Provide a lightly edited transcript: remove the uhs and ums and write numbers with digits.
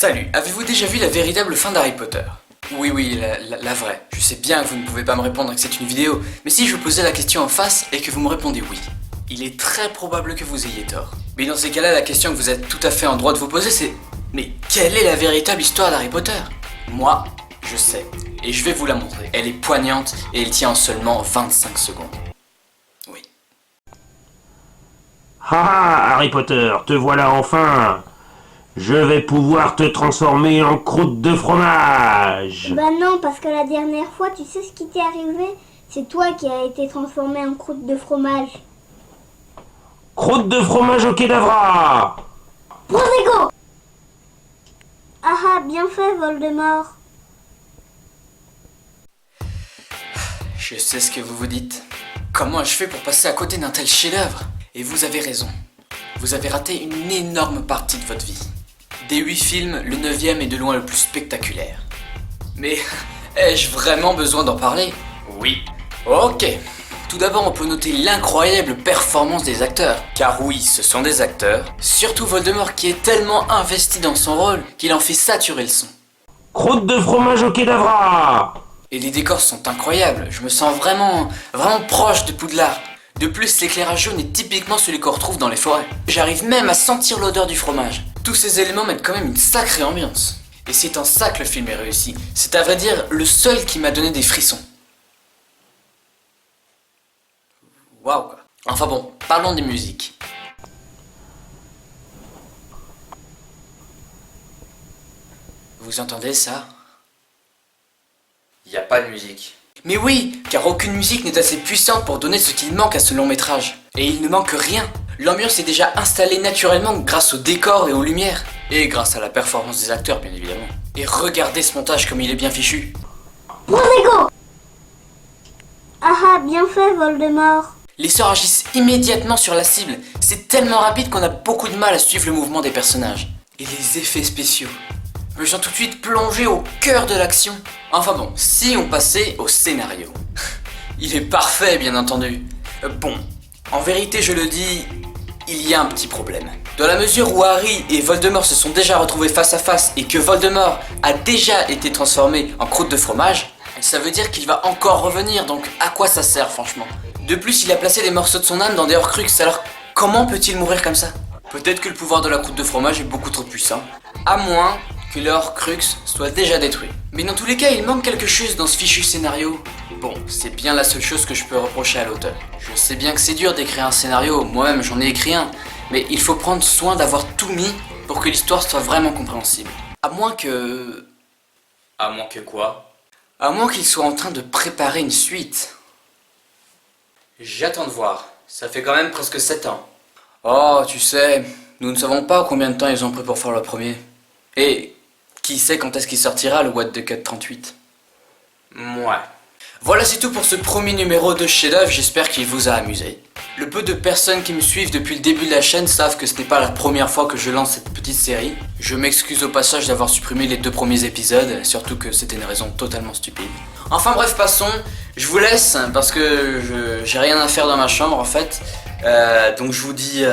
Salut, avez-vous déjà vu la véritable fin d'Harry Potter? Oui, la vraie. Je sais bien que vous ne pouvez pas me répondre et que c'est une vidéo, mais si je vous posais la question en face et que vous me répondez oui, il est très probable que vous ayez tort. Mais dans ces cas-là, la question que vous êtes tout à fait en droit de vous poser, c'est: mais quelle est la véritable histoire d'Harry Potter? Moi, je sais, et je vais vous la montrer. Elle est poignante et elle tient en seulement 25 secondes. Oui. Ah, Harry Potter, te voilà enfin! Je vais pouvoir te transformer en croûte de fromage! Bah non, parce que la dernière fois, tu sais ce qui t'est arrivé? C'est toi qui as été transformé en croûte de fromage. Croûte de fromage au Kedavra! Protego! Ah, bien fait, Voldemort. Je sais ce que vous vous dites. Comment ai-je fait pour passer à côté d'un tel chef-d'œuvre? Et vous avez raison. Vous avez raté une énorme partie de votre vie. Des 8 films, le 9e est de loin le plus spectaculaire. Mais ai-je vraiment besoin d'en parler? Oui. Ok. Tout d'abord, on peut noter l'incroyable performance des acteurs. Car oui, ce sont des acteurs. Surtout Voldemort qui est tellement investi dans son rôle qu'il en fait saturer le son. Croûte de fromage au Kedavra! Et les décors sont incroyables. Je me sens vraiment proche de Poudlard. De plus, l'éclairage jaune est typiquement celui qu'on retrouve dans les forêts. J'arrive même à sentir l'odeur du fromage. Tous ces éléments mettent quand même une sacrée ambiance. Et c'est en ça que le film est réussi. C'est à vrai dire le seul qui m'a donné des frissons. Waouh quoi. Enfin bon, parlons des musiques. Vous entendez ça? Il n'y a pas de musique. Mais oui, car aucune musique n'est assez puissante pour donner ce qu'il manque à ce long métrage. Et il ne manque rien. L'ambiance est déjà installée naturellement grâce au décor et aux lumières. Et grâce à la performance des acteurs, bien évidemment. Et regardez ce montage comme il est bien fichu. Protego! Ah, bien fait, Voldemort. Les sorts agissent immédiatement sur la cible. C'est tellement rapide qu'on a beaucoup de mal à suivre le mouvement des personnages. Et les effets spéciaux. Je me sens tout de suite plongé au cœur de l'action. Enfin bon, si on passait au scénario. Il est parfait, bien entendu. Bon, en vérité, je le dis, il y a un petit problème. Dans la mesure où Harry et Voldemort se sont déjà retrouvés face à face et que Voldemort a déjà été transformé en croûte de fromage, ça veut dire qu'il va encore revenir, donc à quoi ça sert franchement? De plus, il a placé des morceaux de son âme dans des Horcruxes, alors comment peut-il mourir comme ça? Peut-être que le pouvoir de la croûte de fromage est beaucoup trop puissant, à moins que le Horcrux soit déjà détruit. Mais dans tous les cas, il manque quelque chose dans ce fichu scénario. Bon, c'est bien la seule chose que je peux reprocher à l'auteur. Je sais bien que c'est dur d'écrire un scénario, moi-même j'en ai écrit un, mais il faut prendre soin d'avoir tout mis pour que l'histoire soit vraiment compréhensible. À moins que... À moins que quoi? À moins qu'il soit en train de préparer une suite. J'attends de voir. Ça fait quand même presque 7 ans. Oh, tu sais, nous ne savons pas combien de temps ils ont pris pour faire le premier. Et qui sait quand est-ce qu'il sortira le What the Cut 38? Ouais. Voilà, c'est tout pour ce premier numéro de chef-d'œuvre, j'espère qu'il vous a amusé. Le peu de personnes qui me suivent depuis le début de la chaîne savent que ce n'est pas la première fois que je lance cette petite série. Je m'excuse au passage d'avoir supprimé les 2 premiers épisodes, surtout que c'était une raison totalement stupide. Enfin bref, passons. Je vous laisse parce que j'ai rien à faire dans ma chambre en fait. Donc je vous dis...